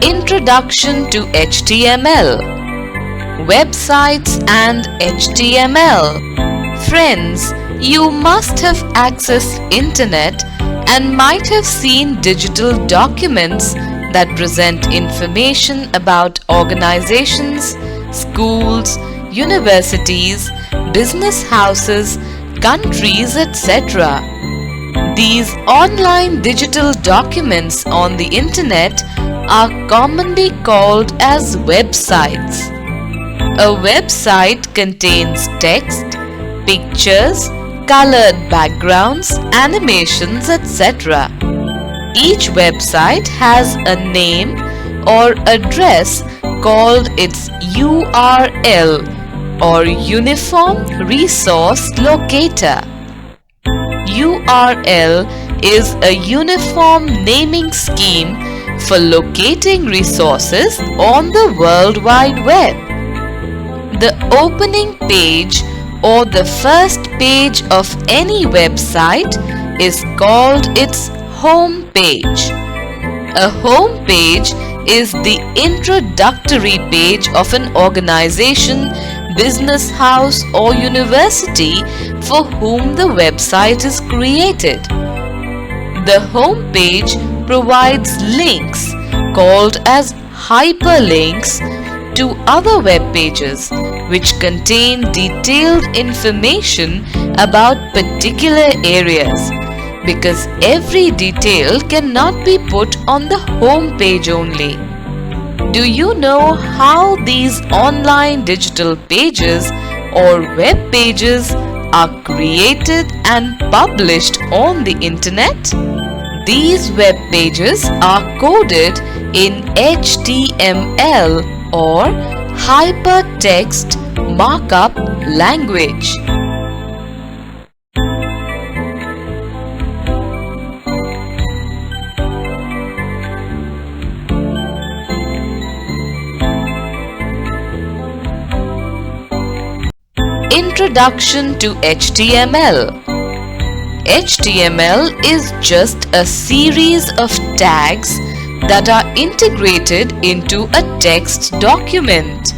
Introduction to HTML. Websites and HTML. Friends, you must have accessed internet and might have seen digital documents that present information about organizations, schools, universities, business houses, countries, etc. These online digital documents on the internet are commonly called as websites. A website contains text, pictures, colored backgrounds, animations, etc. Each website has a name or address called its URL or Uniform Resource Locator. URL is a uniform naming scheme for locating resources on the World Wide Web. The opening page or the first page of any website is called its home page. A home page is the introductory page of an organization, business house or university for whom the website is created. The home page provides links called as hyperlinks to other web pages which contain detailed information about particular areas, because every detail cannot be put on the home page only. Do you know how these online digital pages or web pages are created and published on the internet? These web pages are coded in HTML or Hypertext Markup Language. Introduction to HTML. HTML is just a series of tags that are integrated into a text document.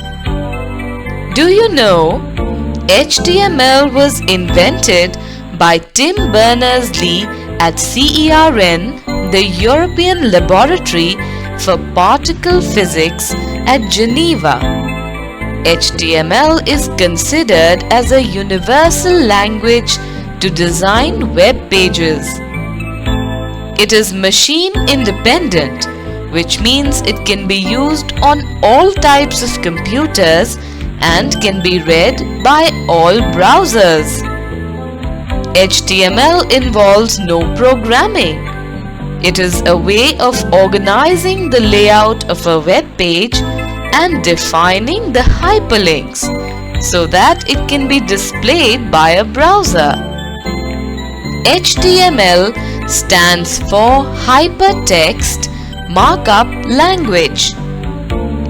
Do you know HTML was invented by Tim Berners-Lee at CERN, the European Laboratory for Particle Physics at Geneva. HTML is considered as a universal language to design web pages. It is machine independent, which means it can be used on all types of computers and can be read by all browsers. HTML involves no programming. It is a way of organizing the layout of a web page and defining the hyperlinks so that it can be displayed by a browser. HTML stands for Hypertext Markup Language.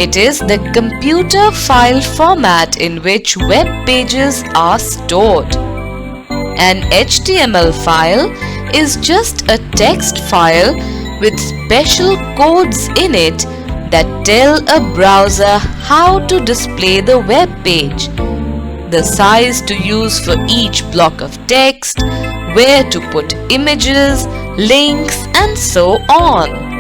It is the computer file format in which web pages are stored. An HTML file is just a text file with special codes in it that tell a browser how to display the web page, the size to use for each block of text, where to put images, links, and so on.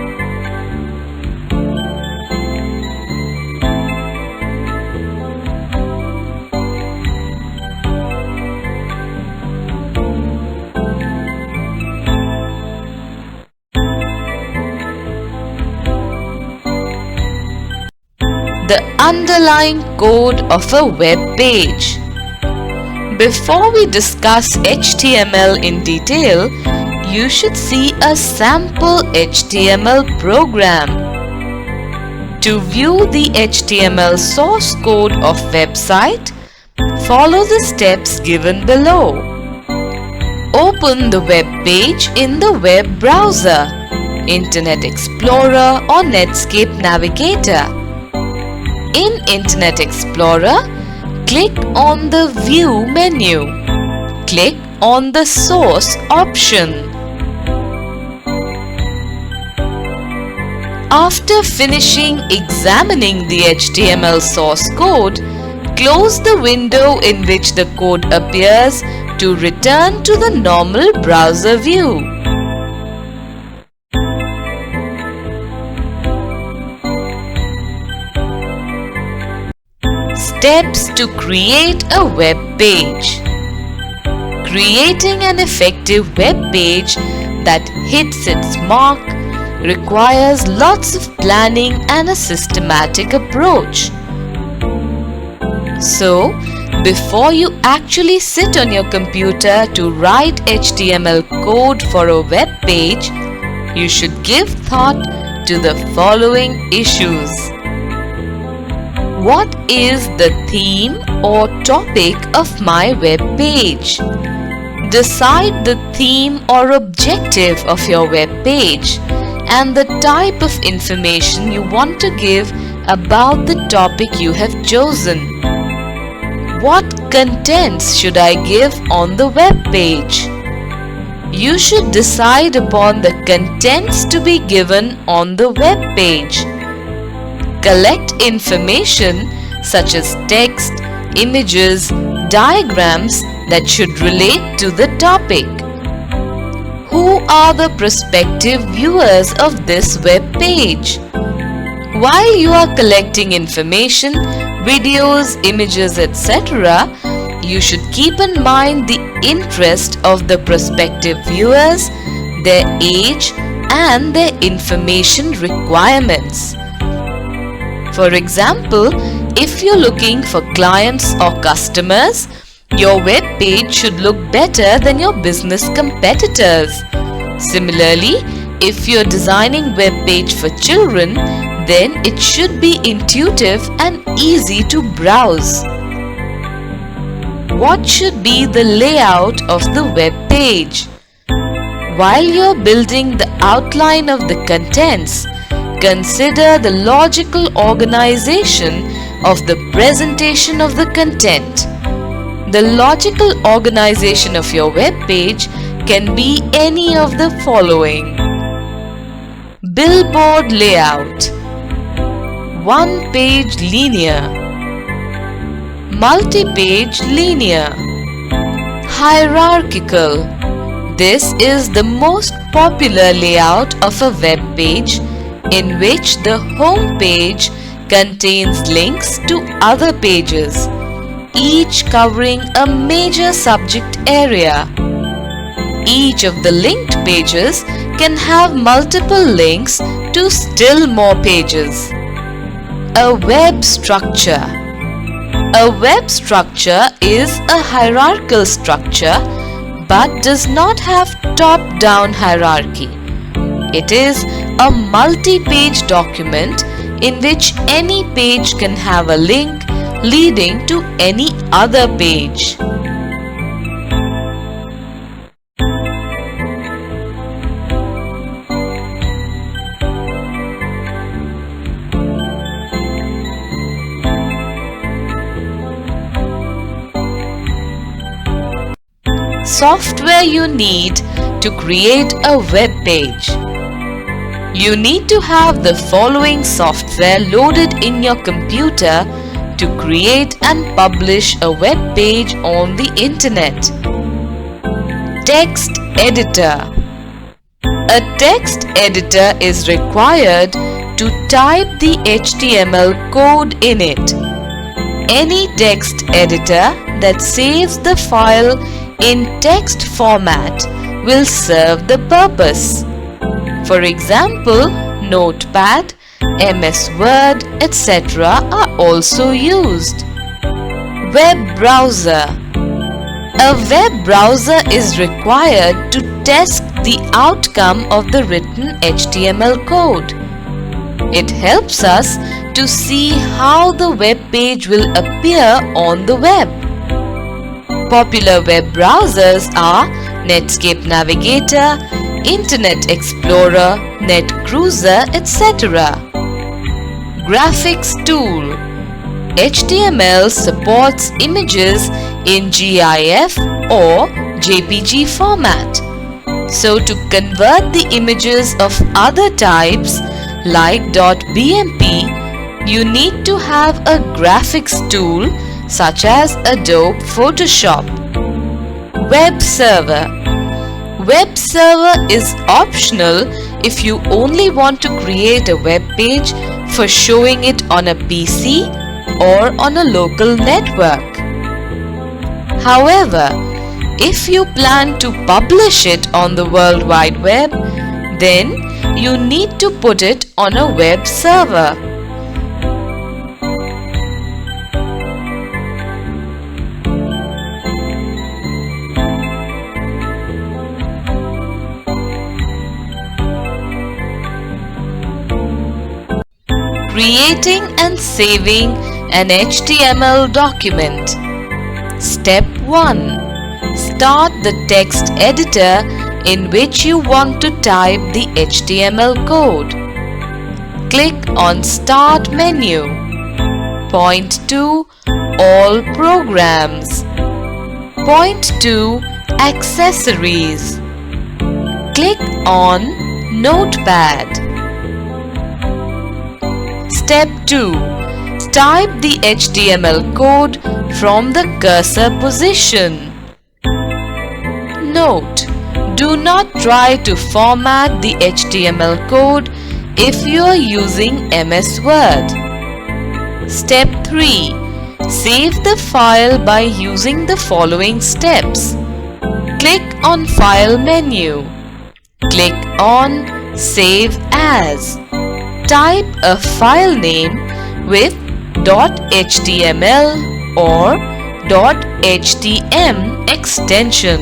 The underlying code of a web page. Before we discuss HTML in detail, you should see a sample HTML program. To view the HTML source code of website, follow the steps given below. Open the web page in the web browser, Internet Explorer or Netscape Navigator. In Internet Explorer, click on the View menu. Click on the Source option. After finishing examining the HTML source code, close the window in which the code appears to return to the normal browser view. Steps to create a web page. Creating an effective web page that hits its mark requires lots of planning and a systematic approach. So, before you actually sit on your computer to write HTML code for a web page, you should give thought to the following issues. What is the theme or topic of my web page? Decide the theme or objective of your web page and the type of information you want to give about the topic you have chosen. What contents should I give on the web page? You should decide upon the contents to be given on the web page. Collect information such as text, images, diagrams that should relate to the topic. Who are the prospective viewers of this web page? While you are collecting information, videos, images, etc., you should keep in mind the interest of the prospective viewers, their age, and their information requirements. For example, if you're looking for clients or customers, your web page should look better than your business competitors. Similarly, if you're designing web page for children, then it should be intuitive and easy to browse. What should be the layout of the web page? While you're building the outline of the contents, consider the logical organization of the presentation of the content. The logical organization of your web page can be any of the following. Billboard layout. One-page linear. Multi-page linear. Hierarchical. This is the most popular layout of a web page in which the home page contains links to other pages, each covering a major subject area. Each of the linked pages can have multiple links to still more pages. A web structure. A web structure is a hierarchical structure but does not have top-down hierarchy. It is a multi-page document in which any page can have a link leading to any other page. Software you need to create a web page. You need to have the following software loaded in your computer to create and publish a web page on the internet. Text editor. A text editor is required to type the HTML code in it. Any text editor that saves the file in text format will serve the purpose. For example, Notepad, MS Word, etc. are also used. Web browser. A web browser is required to test the outcome of the written HTML code. It helps us to see how the web page will appear on the web. Popular web browsers are Netscape Navigator, Internet Explorer, NetCruiser, etc. Graphics tool. HTML supports images in GIF or JPG format. So to convert the images of other types, like .bmp, you need to have a graphics tool such as Adobe Photoshop. Web server. Web server is optional if you only want to create a web page for showing it on a PC or on a local network. However, if you plan to publish it on the World Wide Web, then you need to put it on a web server. Creating and saving an HTML document. Step 1. Start the text editor in which you want to type the HTML code. Click on Start menu. Point to All Programs. Point to Accessories. Click on Notepad. Step 2. Type the HTML code from the cursor position. Note: do not try to format the HTML code if you are using MS Word. Step 3. Save the file by using the following steps. Click on File menu. Click on Save As. Type a file name with .html or .htm extension.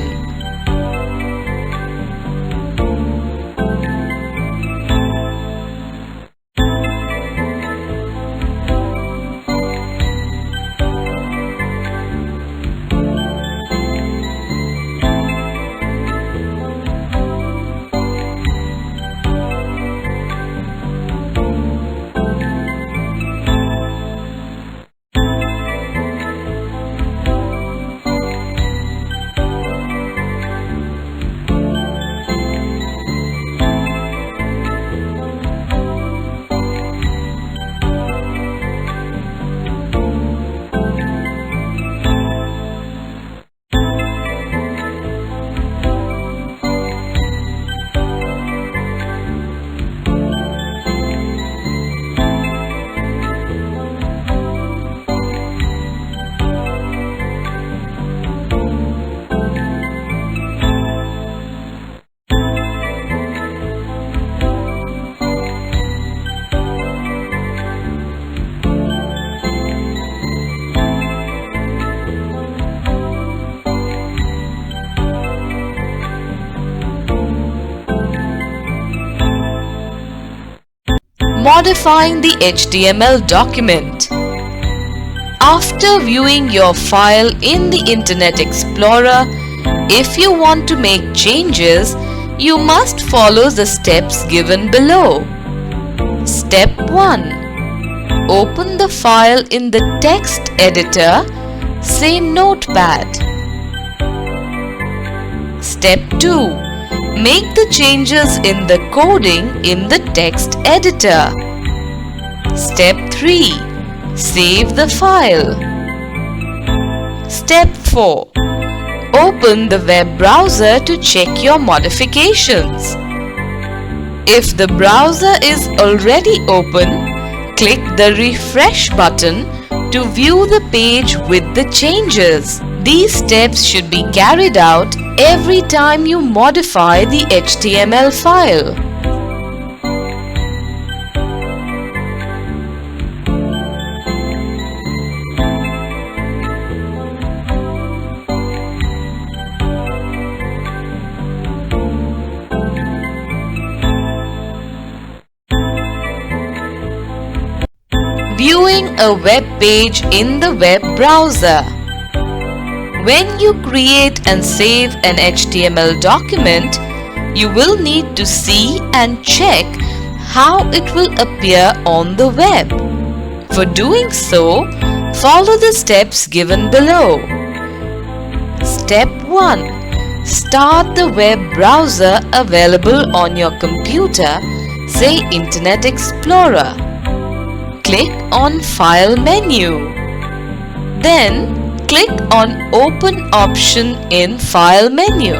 Modifying the HTML document. After viewing your file in the Internet Explorer, if you want to make changes, you must follow the steps given below. Step 1. Open the file in the text editor, say Notepad. Step 2. Make the changes in the coding in the text editor. Step 3. Save the file. Step 4. Open the web browser to check your modifications. If the browser is already open, click the refresh button to view the page with the changes. These steps should be carried out every time you modify the HTML file. Viewing a web page in the web browser. When you create and save an HTML document, you will need to see and check how it will appear on the web. For doing so, follow the steps given below. Step 1. Start the web browser available on your computer, say Internet Explorer. Click on File menu. Then click on Open option in File menu.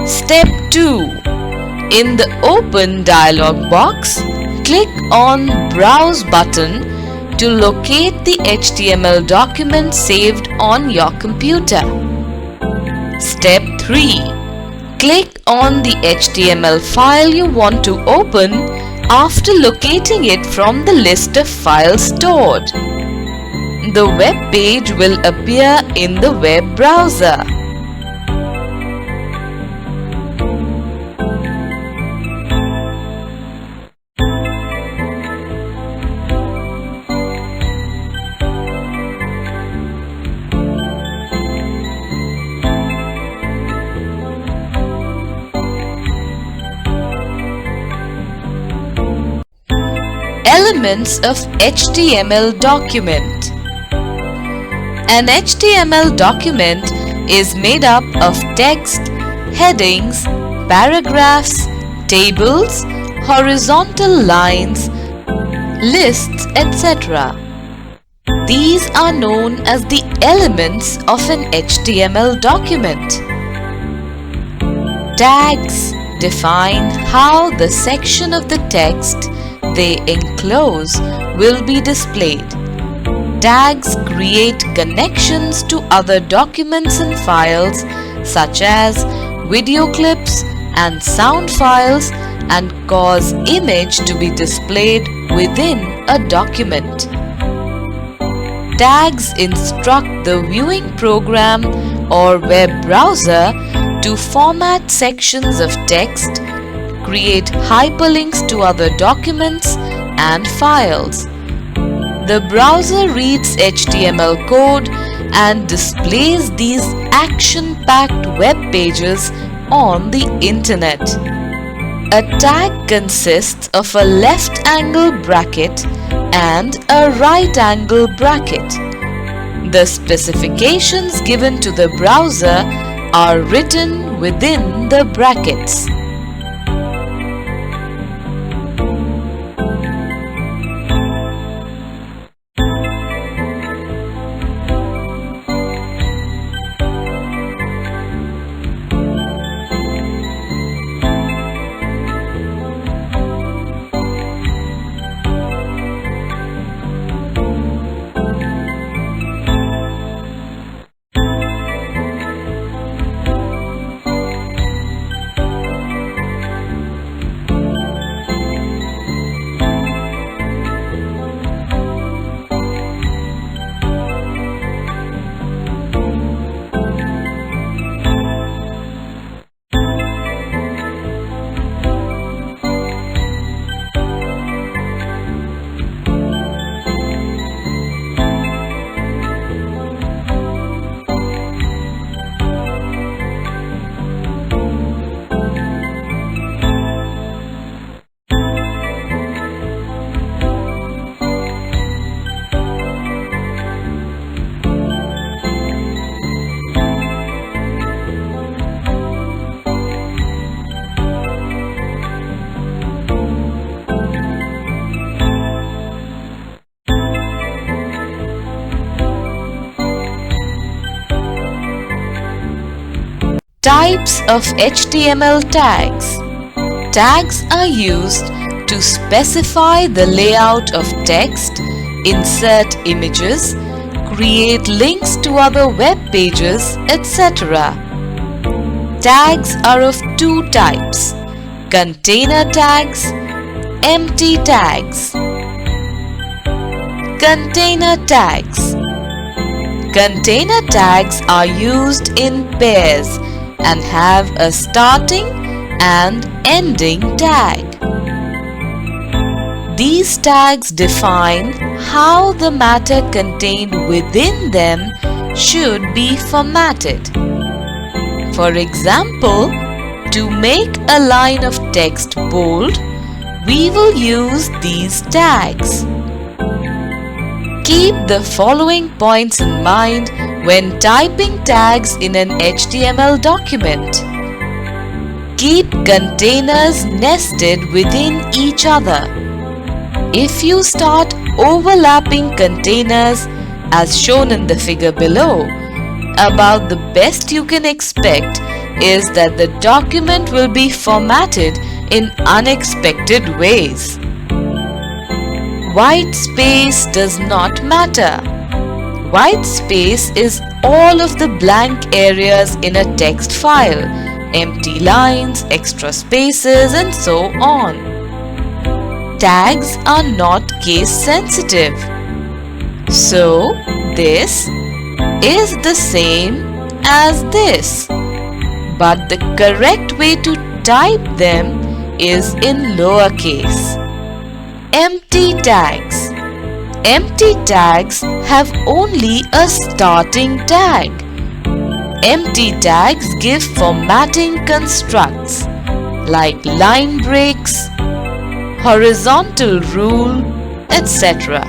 Step 2. In the Open dialog box, click on Browse button to locate the HTML document saved on your computer. Step 3. Click on the HTML file you want to open after locating it from the list of files stored. The web page will appear in the web browser. Elements of HTML document. An HTML document is made up of text, headings, paragraphs, tables, horizontal lines, lists, etc. These are known as the elements of an HTML document. Tags define how the section of the text they enclose will be displayed. Tags create connections to other documents and files such as video clips and sound files and cause image to be displayed within a document. Tags instruct the viewing program or web browser to format sections of text, create hyperlinks to other documents and files. The browser reads HTML code and displays these action-packed web pages on the internet. A tag consists of a left angle bracket and a right angle bracket. The specifications given to the browser are written within the brackets. Types of HTML tags. Tags are used to specify the layout of text, insert images, create links to other web pages, etc. Tags are of two types: container tags, empty tags. Container tags. Container tags are used in pairs and have a starting and ending tag. These tags define how the matter contained within them should be formatted. For example, to make a line of text bold, we will use these tags. Keep the following points in mind when typing tags in an HTML document. keep containers nested within each other. If you start overlapping containers as shown in the figure below, about the best you can expect is that the document will be formatted in unexpected ways. White space does not matter. White space is all of the blank areas in a text file, empty lines, extra spaces, and so on. Tags are not case sensitive. So, this is the same as this. But the correct way to type them is in lowercase. Empty tags. Empty tags have only a starting tag. Empty tags give formatting constructs like line breaks, horizontal rule, etc.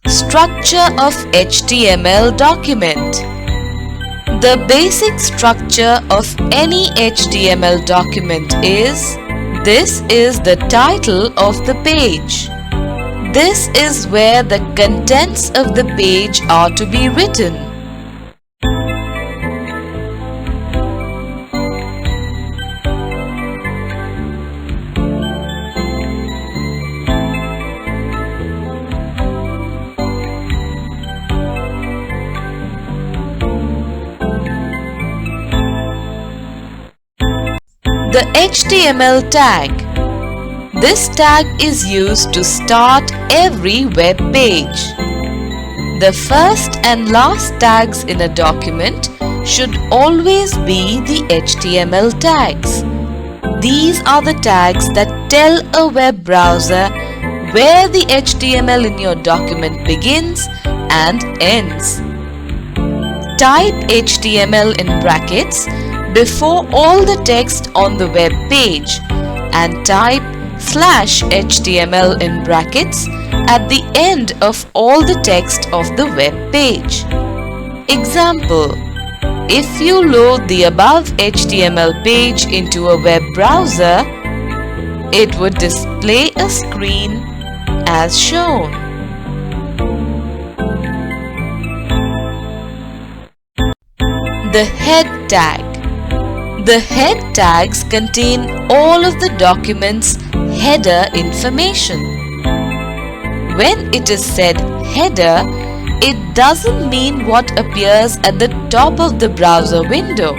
Structure of HTML document. The basic structure of any HTML document is: this is the title of the page. This is where the contents of the page are to be written. The HTML tag. This tag is used to start every web page. The first and last tags in a document should always be the HTML tags. These are the tags that tell a web browser where the HTML in your document begins and ends. Type HTML in brackets before all the text on the web page and type /HTML in brackets at the end of all the text of the web page. Example: if you load the above HTML page into a web browser, it would display a screen as shown. The head tag. The head tags contain all of the document's header information. When it is said header, it doesn't mean what appears at the top of the browser window,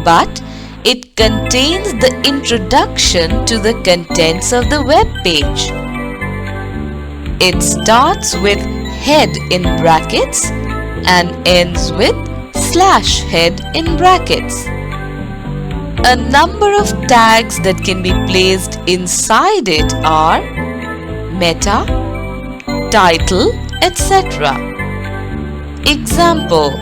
but it contains the introduction to the contents of the web page. It starts with head in brackets and ends with /head in brackets. A number of tags that can be placed inside it are meta, title, etc. Example: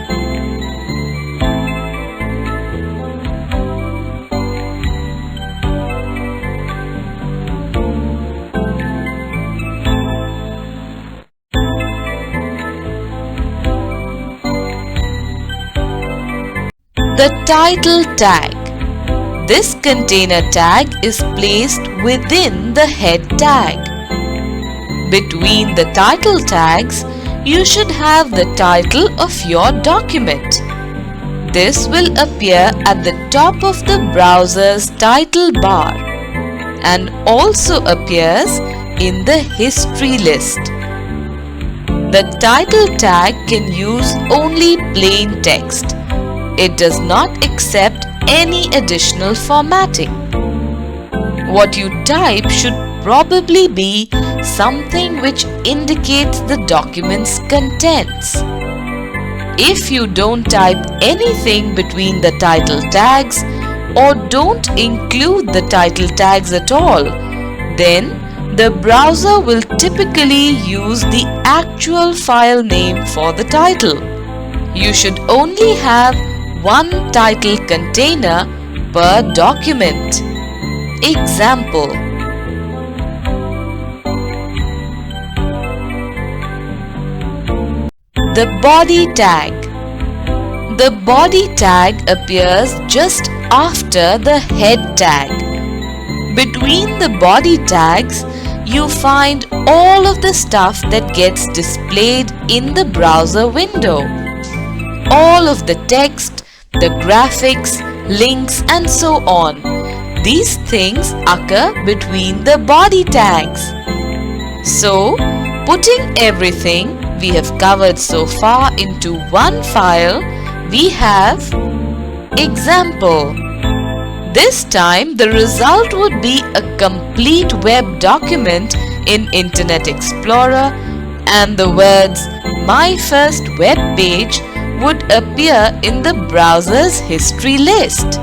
the title tag. This container tag is placed within the head tag. Between the title tags, you should have the title of your document. This will appear at the top of the browser's title bar and also appears in the history list. The title tag can use only plain text. It does not accept any additional formatting. What you type should probably be something which indicates the document's contents. If you don't type anything between the title tags or don't include the title tags at all, then the browser will typically use the actual file name for the title. You should only have one title container per document. Example: the body tag. The body tag appears just after the head tag. Between the body tags, you find all of the stuff that gets displayed in the browser window. All of the text, the graphics, links, and so on. These things occur between the body tags. So, putting everything we have covered so far into one file, we have example. This time the result would be a complete web document in Internet Explorer, and the words "My first web page" would appear in the browser's history list.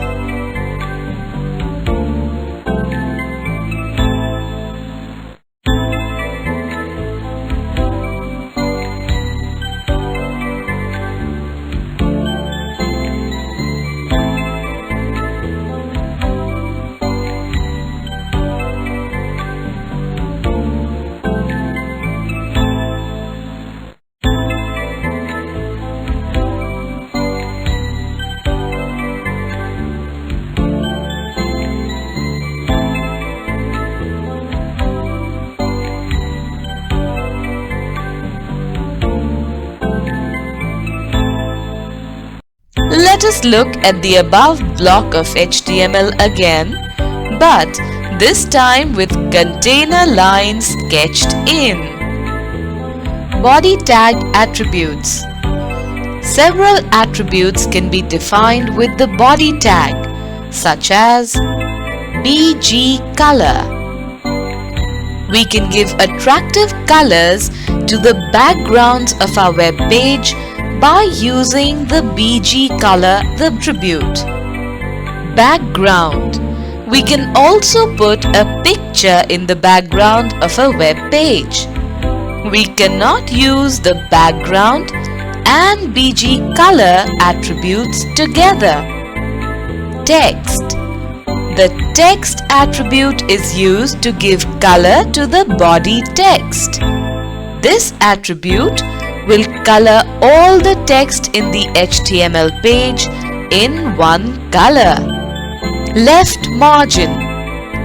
Let us look at the above block of HTML again, but this time with container lines sketched in. Body tag attributes. Several attributes can be defined with the body tag, such as BG color. We can give attractive colors to the backgrounds of our web page by using the BG color attribute. Background. We can also put a picture in the background of a web page. We cannot use the background and BG color attributes together. Text. The text attribute is used to give color to the body text. This attribute will color all the text in the HTML page in one color. Left margin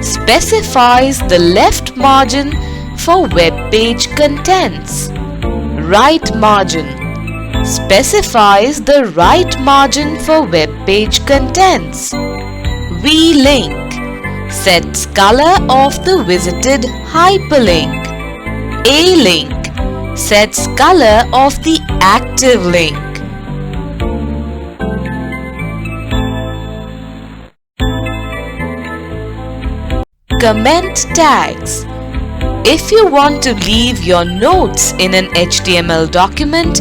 specifies the left margin for web page contents. Right margin specifies the right margin for web page contents. V-link sets color of the visited hyperlink. A-link sets color of the active link. Comment tags. If you want to leave your notes in an HTML document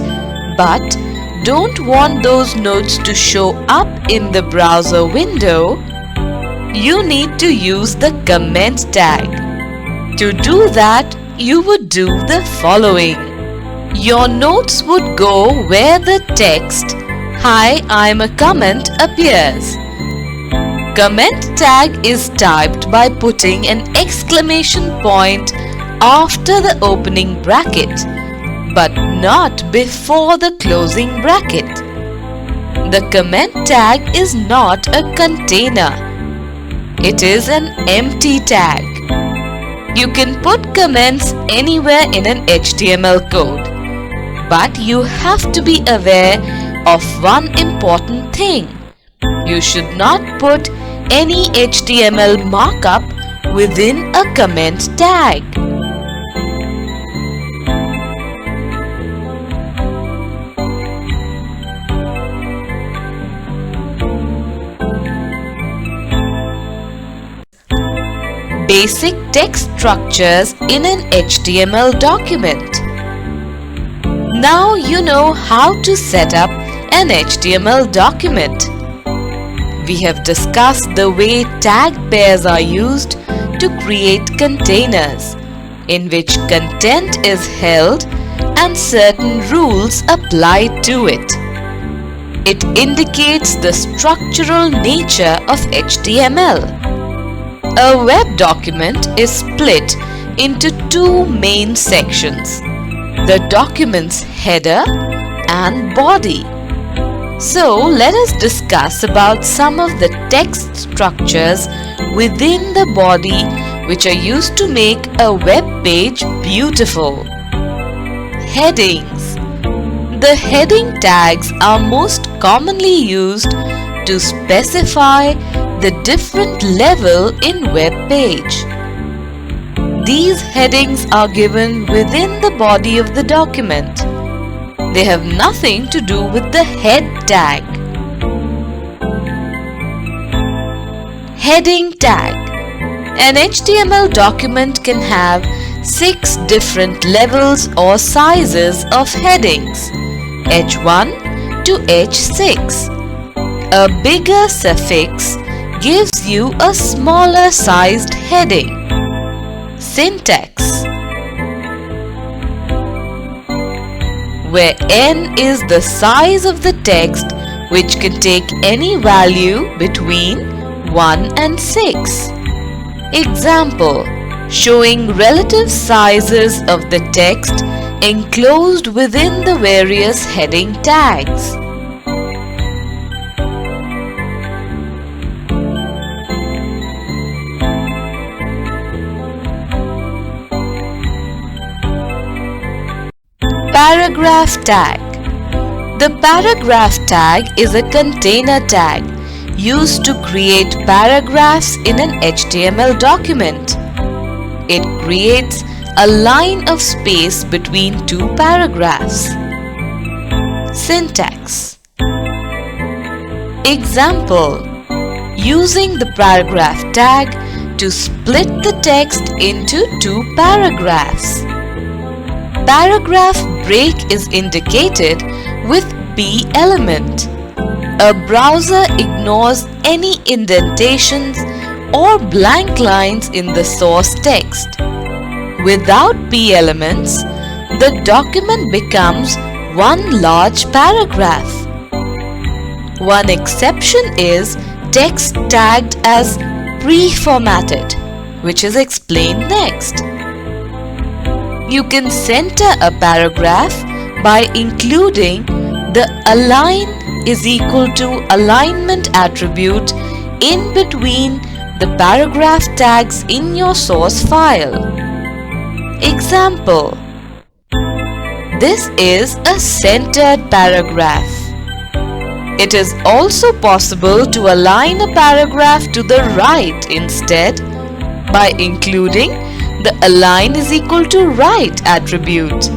but don't want those notes to show up in the browser window, you need to use the comment tag. To do that, you would do the following. Your notes would go where the text "Hi, I'm a comment" appears. Comment tag is typed by putting an exclamation point after the opening bracket, but not before the closing bracket. The comment tag is not a container. It is an empty tag. You can put comments anywhere in an HTML code, but you have to be aware of one important thing. You should not put any HTML markup within a comment tag. basic text structures in an HTML document. Now you know how to set up an HTML document. We have discussed the way tag pairs are used to create containers in which content is held and certain rules applied to it. It indicates the structural nature of HTML. A web document is split into two main sections: the document's header and body. So let us discuss about some of the text structures within the body which are used to make a web page beautiful. Headings. The heading tags are most commonly used to specify the different level in web page. These headings are given within the body of the document. They have nothing to do with the head tag. Heading tag. An HTML document can have 6 different levels or sizes of headings, H1 to H6. A bigger suffix gives you a smaller sized heading. Syntax, where n is the size of the text which can take any value between 1 and 6. Example, showing relative sizes of the text enclosed within the various heading tags. Paragraph tag. The paragraph tag is a container tag used to create paragraphs in an HTML document. It creates a line of space between two paragraphs. Syntax. Example, using the paragraph tag to split the text into two paragraphs. Paragraph break is indicated with P element. A browser ignores any indentations or blank lines in the source text. Without P elements, the document becomes one large paragraph. One exception is text tagged as pre-formatted, which is explained next. You can center a paragraph by including the align is equal to alignment attribute in between the paragraph tags in your source file. Example, this is a centered paragraph. It is also possible to align a paragraph to the right instead by including the align is equal to right attribute.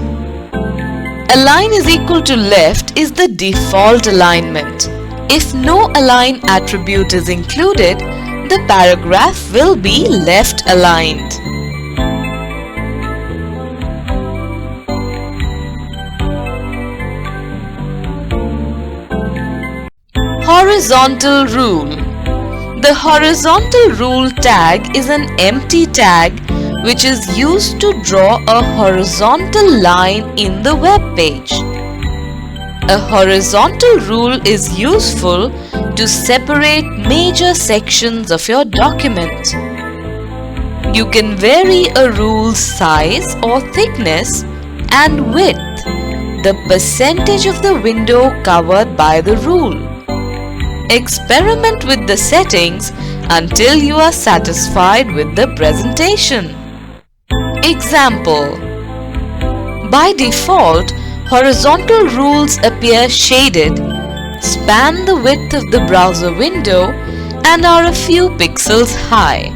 Align is equal to left is the default alignment. If no align attribute is included, the paragraph will be left aligned. Horizontal rule. The horizontal rule tag is an empty tag which is used to draw a horizontal line in the web page. A horizontal rule is useful to separate major sections of your document. You can vary a rule's size or thickness and width, the percentage of the window covered by the rule. Experiment with the settings until you are satisfied with the presentation. Example, by default, horizontal rules appear shaded, span the width of the browser window, and are a few pixels high.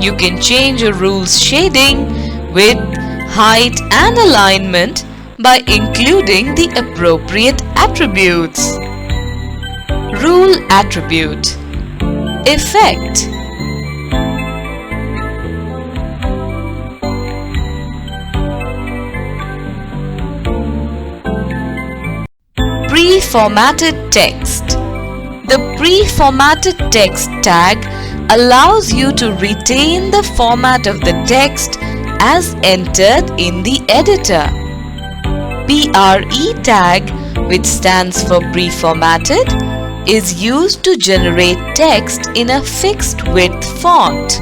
You can change a rule's shading, width, height, and alignment by including the appropriate attributes. Rule attribute. Effect. Pre-formatted text. The pre-formatted text tag allows you to retain the format of the text as entered in the editor. PRE tag, which stands for pre-formatted, is used to generate text in a fixed width font.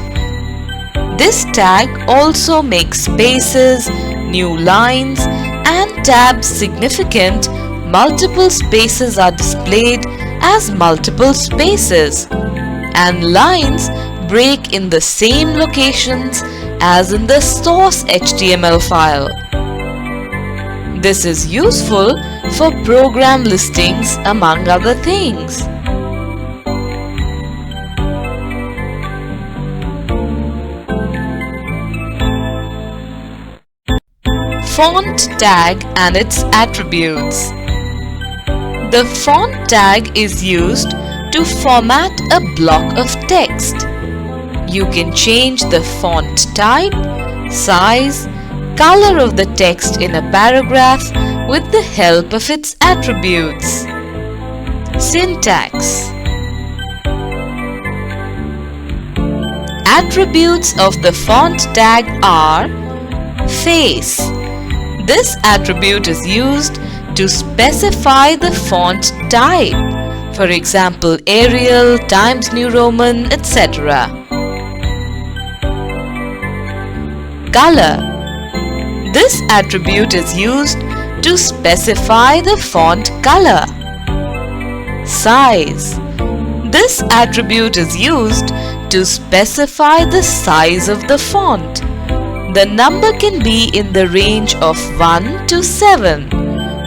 This tag also makes spaces, new lines, and tabs significant. Multiple spaces are displayed as multiple spaces, and lines break in the same locations as in the source HTML file. This is useful for program listings, among other things. Font tag and its attributes. The font tag is used to format a block of text. You can change the font type, size, color of the text in a paragraph with the help of its attributes. Syntax. Attributes of the font tag are face. This attribute is used to specify the font type, for example Arial, Times New Roman, etc. Color. This attribute is used to specify the font color. Size. This attribute is used to specify the size of the font. The number can be in the range of 1 to 7,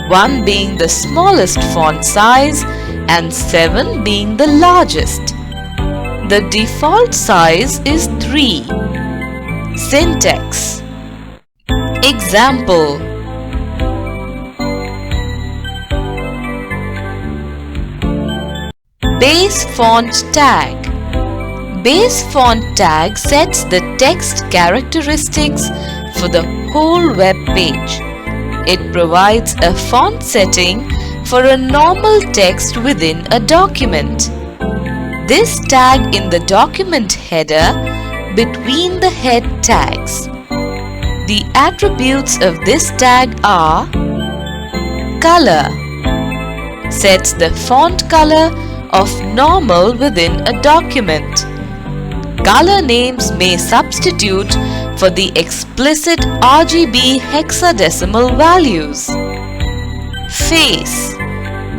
1 being the smallest font size and 7 being the largest. The default size is 3. Syntax. Example. Base font tag. Base font tag sets the text characteristics for the whole web page. It provides a font setting for a normal text within a document. This tag in the document header between the head tags. The attributes of this tag are: color. Sets the font color of normal within a document. Color names may substitute for the explicit RGB hexadecimal values. Face.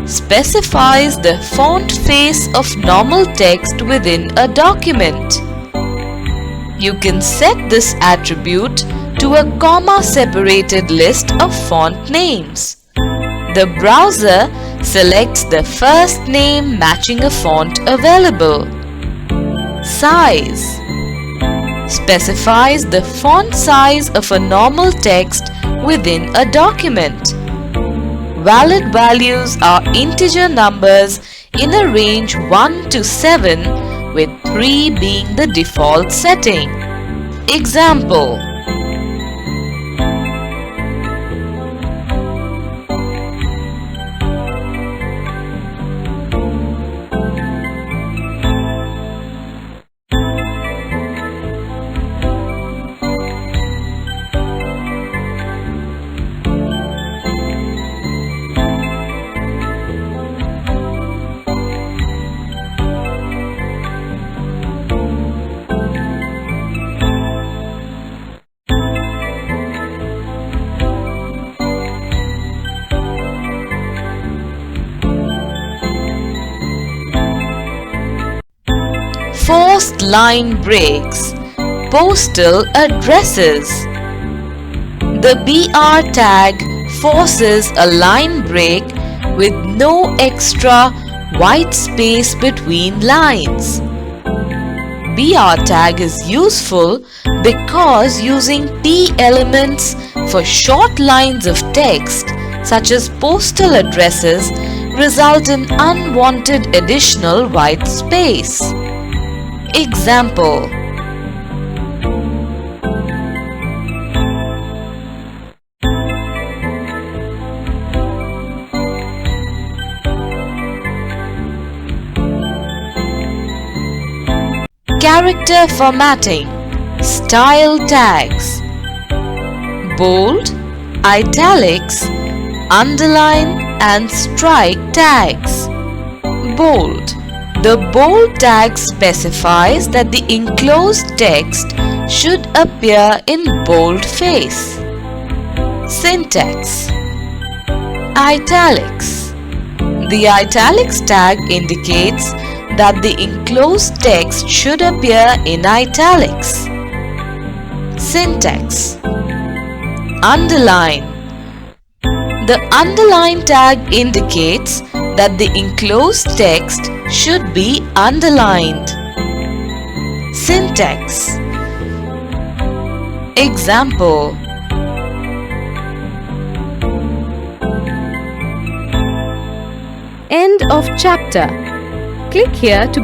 Specifies the font face of normal text within a document. You can set this attribute to a comma-separated list of font names. The browser selects the first name matching a font available. Size. Specifies the font size of a normal text within a document. Valid values are integer numbers in a range 1 to 7, with 3 being the default setting. Example. Forced line breaks. Postal addresses. The BR tag forces a line break with no extra white space between lines. BR tag is useful because using P elements for short lines of text such as postal addresses result in unwanted additional white space. Example. Character formatting. Style tags. Bold, italics, underline and strike tags. Bold. The bold tag specifies that the enclosed text should appear in bold face. Syntax. Italics. The italics tag indicates that the enclosed text should appear in italics. Syntax. Underline. The underline tag indicates that the enclosed text should be underlined. Syntax. Example. End of chapter. Click here to